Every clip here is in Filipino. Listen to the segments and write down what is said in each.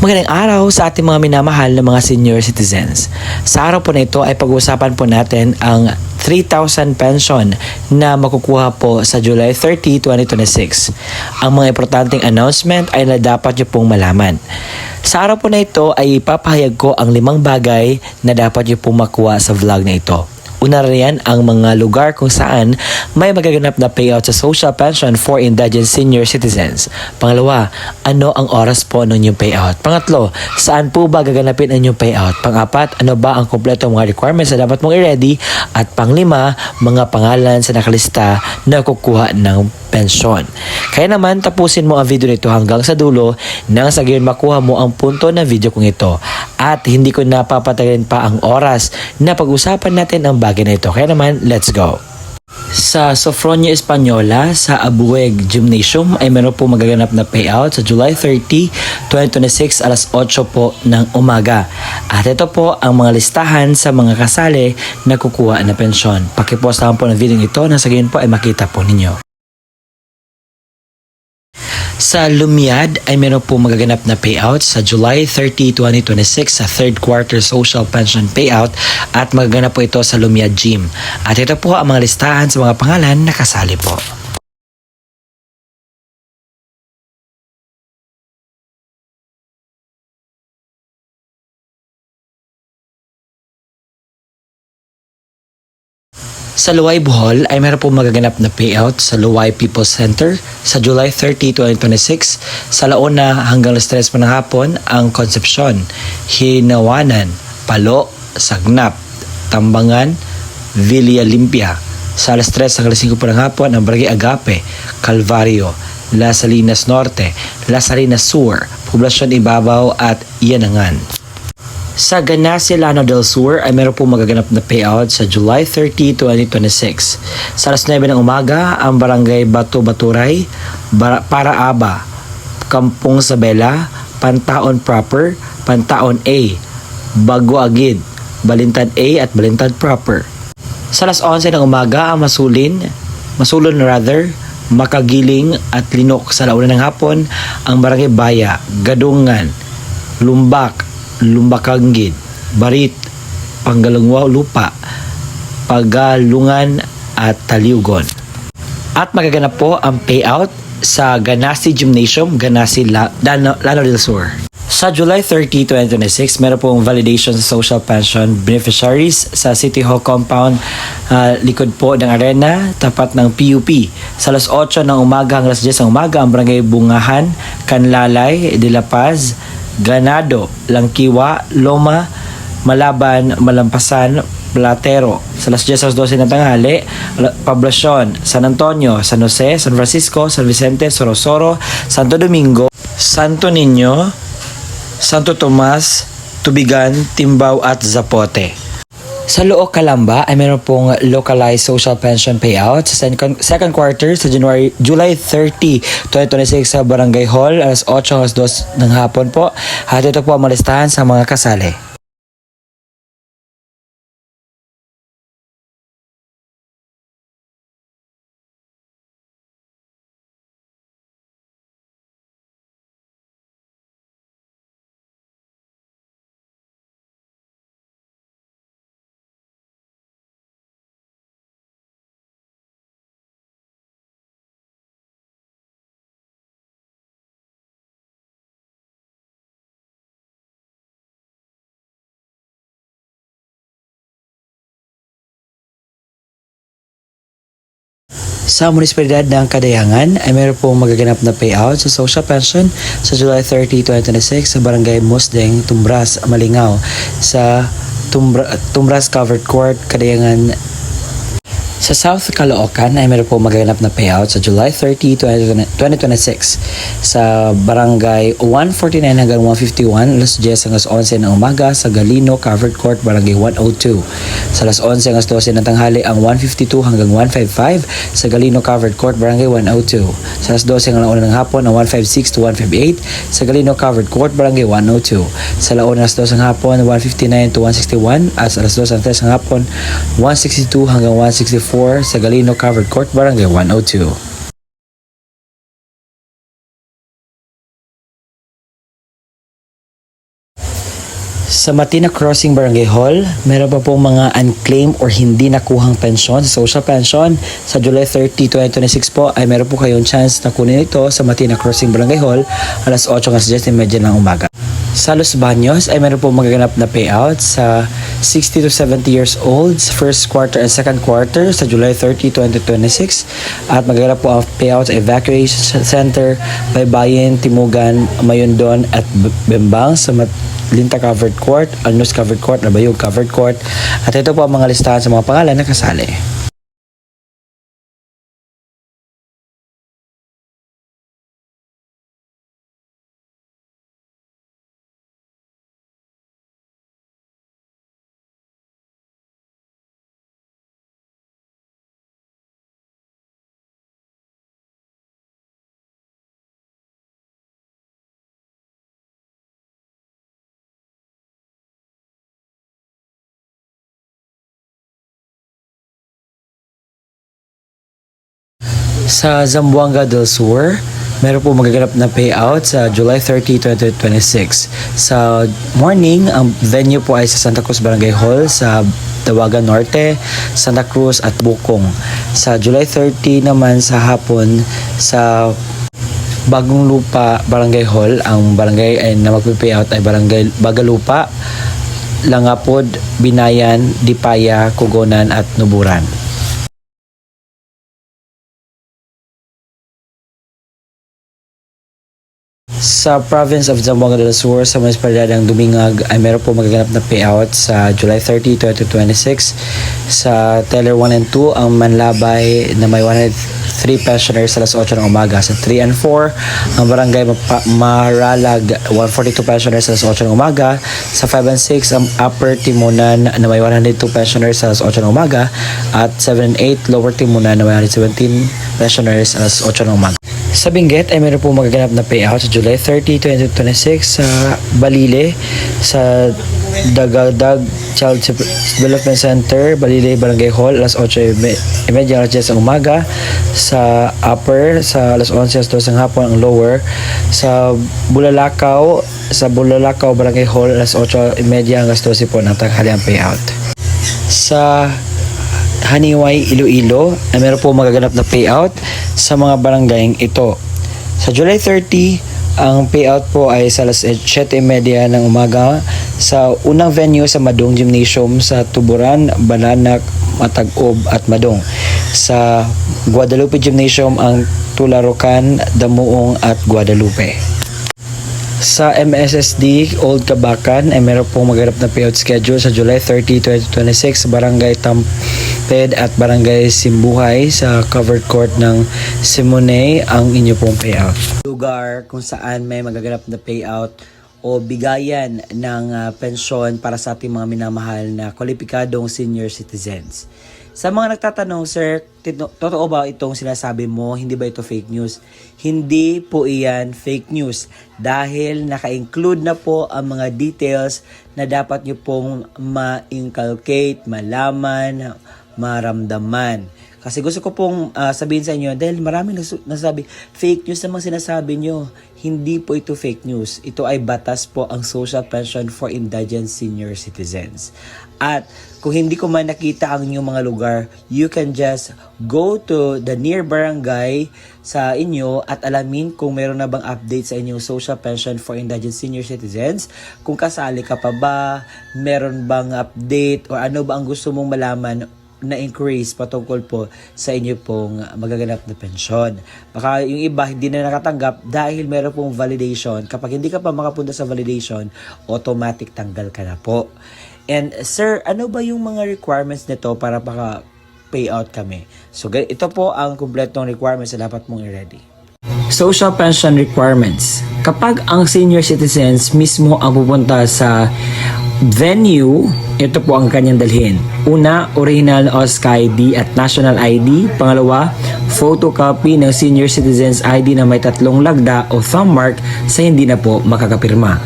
Magandang araw sa ating mga minamahal na mga senior citizens. Sa araw po na ito ay pag-uusapan po natin ang 3,000 pension na makukuha po sa July 30, 2026. Ang mga importanteng announcement ay na dapat nyo pong malaman. Sa araw po na ito ay ipapahayag ko ang 5 bagay na dapat nyo pong makuha sa vlog na ito. Una riyan ang mga lugar kung saan may magaganap na payout sa social pension for indigent senior citizens. Pangalawa, ano ang oras po ng inyong payout? Pangatlo, saan po ba gaganapin ang inyong payout? Pangapat, ano ba ang kompleto mga requirements na dapat mong i-ready? At panglima, mga pangalan sa nakalista na kukuha ng pensyon. Kaya naman, tapusin mo ang video nito hanggang sa dulo nang sa gayon makuha mo ang punto ng video kong ito. At hindi ko napapatagalin pa ang oras na pag-usapan natin ang bagay na ito. Kaya naman, let's go! Sa Sofronia Española sa Abueg Gymnasium ay meron po magaganap na payout sa July 30, 2026 alas 8 po ng umaga. At ito po ang mga listahan sa mga kasali na kukuha na pensyon. Pakipost lang po ng video ito nang sa gayon po ay makita po ninyo. Sa Lumiad ay meron po magaganap na payout sa July 30, 2026 sa third quarter social pension payout at magaganap po ito sa Lumiad Gym. At ito po ang mga listahan sa mga pangalan na kasali po. Sa Luway Bohol ay meron po magaganap na payout sa Luway People's Center sa July 30, 2026 sa Laona hanggang alas 3 po ng hapon ang Concepcion, Hinawanan, Palo, Sagnap, Tambangan, Villa Limpia. Sa alas 3 hanggang alas 5 po ng hapon ang Barangay Agape, Calvario, Las Salinas Norte, Las Salinas Sur, Poblasyon Ibabaw at Yanangan. Sa Ganasi, Llano del Sur ay meron po magaganap na payout sa July 30, 2026. Sa alas 9 ng umaga, ang Barangay Batu Baturay, Paraaba, Kampong Sabela, Pantaon Proper, Pantaon A, Baguagid, Balintad A at Balintad Proper. Sa alas 11 ng umaga, ang Masulon, Makagiling at Linok. Sa alauna ng hapon, ang Barangay Baya, Gadungan, Lumbakangid, Barit, Panggalungwa Lupa, Pagalungan at Taliugon. At magaganap po ang payout sa Ganasi Gymnasium, Ganasi, Llano del Sur. Sa July 30, 2026, meron pong validation sa social pension beneficiaries sa City Hall compound likod po ng arena, tapat ng PUP. Sa alas 8 ng umaga hanggang alas 10 ng umaga, ang Barangay Bungahan, Canlalay, De La Paz, Granado, Langkiwa, Loma, Malaban, Malampasan, Platero. Sa alas 10 hanggang 12 ng tanghali, Poblasyon, San Antonio, San Jose, San Francisco, San Vicente, Sorosoro, Santo Domingo, Santo Niño, Santo Tomas, Tubigan, Timbao at Zapote. Sa Loo, Calamba ay meron pong localized social pension payout sa second quarter sa July 30, 2026 sa Barangay Hall alas 8 hanggang 2 ng hapon po. At ito po ang malistahan sa mga kasali. Sa munisipalidad ng Kadayangan ay meron pong magaganap na payout sa social pension sa July 30, 2026 sa Barangay Musdeng, Tumbras, Malingaw sa Tumbras Covered Court, Kadayangan. Sa South Caloocan ay meron po magaganap na payout sa July 30, 2026 sa Barangay 149 hanggang 151, alas 10 hanggang 11 ng umaga sa Galino Covered Court, Barangay 102. Sa alas 11 hanggang 12 ng tanghali ang 152 hanggang 155 sa Galino Covered Court, Barangay 102. Sa alas 12 hanggang 1 ng hapon ang 156 to 158 sa Galino Covered Court, Barangay 102. Sa laon alas 2 ng hapon 159 to 161 at sa alas 2 ng 3 ng hapon 162 hanggang 164 sa Galino Covered Court, Barangay 102. Sa Matina Crossing Barangay Hall, meron pa pong mga unclaimed or hindi nakuhang pensyon, social pension. Sa July 30, 2026 po ay meron po kayong chance na kunin ito sa Matina Crossing Barangay Hall alas 8 hanggang 10:30 ng umaga. Sa Los Baños ay meron po magaganap na payout sa 60 to 70 years old, first quarter and second quarter sa July 30, 2026. At magaganap po ang payout sa Evacuation Center, Baybayin, Timugan, Mayundon at Bembang sa Linta Covered Court, Alnos Covered Court, Nabayog Covered Court. At ito po ang mga listahan sa mga pangalan na kasali. Sa Zamboanga del Sur, meron po magaganap na payout sa July 30, 2026. Sa morning, ang venue po ay sa Santa Cruz Barangay Hall sa Dawagan Norte, Santa Cruz at Bukong. Sa July 30 naman sa hapon sa Bagong Lupa Barangay Hall, ang barangay ay na magpipayout ay Barangay Bagalupa, Langapod, Binayan, Dipaya, Kugonan at Nuburan. Sa province of Zamboanga del Sur, sa munisipalidad ng Dumingag ay meron po magaganap na payout sa July 30, 2026. Sa Teller 1 and 2, ang Manlabay na may 103 pensioners sa alas 8 ng umaga. Sa 3 and 4, ang Barangay Maralag 142 pensioners sa alas 8 ng umaga. Sa 5 and 6, ang Upper Timunan na may 102 pensioners sa alas 8 ng umaga. At 7 and 8, Lower Timunan na may 117 pensioners sa alas 8 ng umaga. Sa Benguet ay meron po magaganap na payout sa July 30, 2026 sa Balile, sa Dagadag Child Development Center, Balile Barangay Hall, alas 8:30 alas 10 ng umaga. Sa Upper, sa alas 11 alas 12 ng hapon ang Lower. Sa Bulalakaw Barangay Hall, alas 8:30 hanggang 12 po ng tanghali ang payout. Sa Haniway, Iloilo, ay meron po magaganap na payout sa mga barangaying ito. Sa July 30, ang payout po ay sa alas 7:30 ng umaga sa unang venue sa Madong Gymnasium sa Tuburan, Bananak, Matag-Ob at Madong. Sa Guadalupe Gymnasium ang Tularocan, Damuong at Guadalupe. Sa MSSD Old Kabakan ay meron pong maganap na payout schedule sa July 30, 2026 sa Barangay Tamped at Barangay Simbuhay sa covered court ng Simone ang inyo pong payout. Lugar kung saan may magaganap na payout o bigayan ng pensyon para sa ating mga minamahal na kwalipikadong senior citizens. Sa mga nagtatanong, sir, totoo ba itong sinasabi mo? Hindi ba ito fake news? Hindi po iyan fake news dahil naka-include na po ang mga details na dapat nyo pong ma-inculcate, malaman, maramdaman. Kasi gusto ko pong sabihin sa inyo, dahil maraming nasabi, fake news namang sinasabi nyo. Hindi po ito fake news. Ito ay batas po ang Social Pension for Indigent Senior Citizens. At kung hindi ko man nakita ang inyong mga lugar, you can just go to the near barangay sa inyo at alamin kung meron na bang update sa inyong Social Pension for Indigent Senior Citizens. Kung kasali ka pa ba, meron bang update o ano ba ang gusto mong malaman na increase patungkol po sa inyo pong magaganap na pensyon. Baka yung iba hindi na nakatanggap dahil meron pong validation. Kapag hindi ka pa makapunta sa validation, automatic tanggal ka na po. And sir, ano ba yung mga requirements nito para payout kami? So ito po ang kumpletong requirements na dapat mong i-ready. Social pension requirements. Kapag ang senior citizens mismo ang pupunta sa venue, ito po ang kanyang dalhin. Una, original OSCA ID at national ID. Pangalawa, photocopy ng senior citizens ID na may 3 lagda o thumb mark sa hindi na po makakapirma.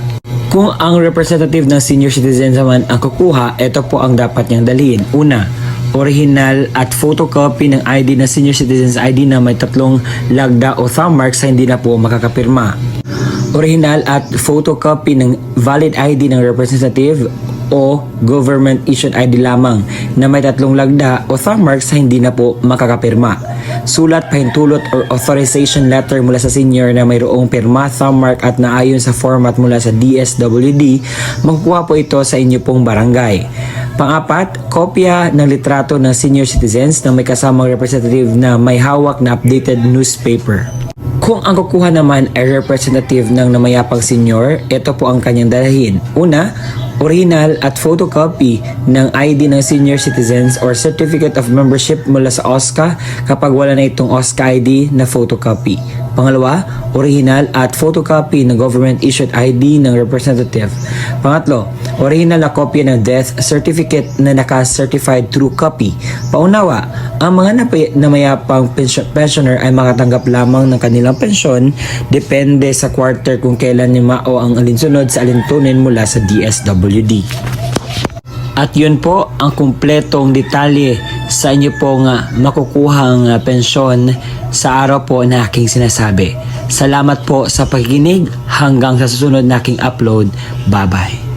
Kung ang representative ng senior citizens naman ang kukuha, ito po ang dapat niyang dalhin. Una, original at photocopy ng ID ng senior citizens ID na may 3 lagda o thumb mark sa hindi na po makakapirma. original at photocopy ng valid ID ng representative o government issued ID lamang na may 3 lagda o thumb marks sa hindi na po makakapirma. Sulat, pahintulot or authorization letter mula sa senior na mayroong pirma, thumb mark at naayon sa format mula sa DSWD, makukuha po ito sa inyo pong barangay. Pang-apat, kopya ng litrato ng senior citizens na may kasamang representative na may hawak na updated newspaper. Kung ang kukuha naman ay representative ng namayapang senior, ito po ang kanyang dalhin. Una, original at photocopy ng ID ng senior citizens or certificate of membership mula sa OSCA kapag wala na itong OSCA ID na photocopy. Pangalawa, original at photocopy ng government issued ID ng representative. Pangatlo, original na kopya ng death certificate na naka-certified true copy. Paunawa, ang mga namayapang pensioner ay makatanggap lamang ng kanilang pensyon depende sa quarter kung kailan nimao ang alinsunod sa alintunin mula sa DSWD. At yun po ang kumpletong detalye sa inyo pong makukuhang pensyon sa araw po na aking sinasabi. Salamat po sa pakikinig hanggang sa susunod na aking upload. Bye-bye.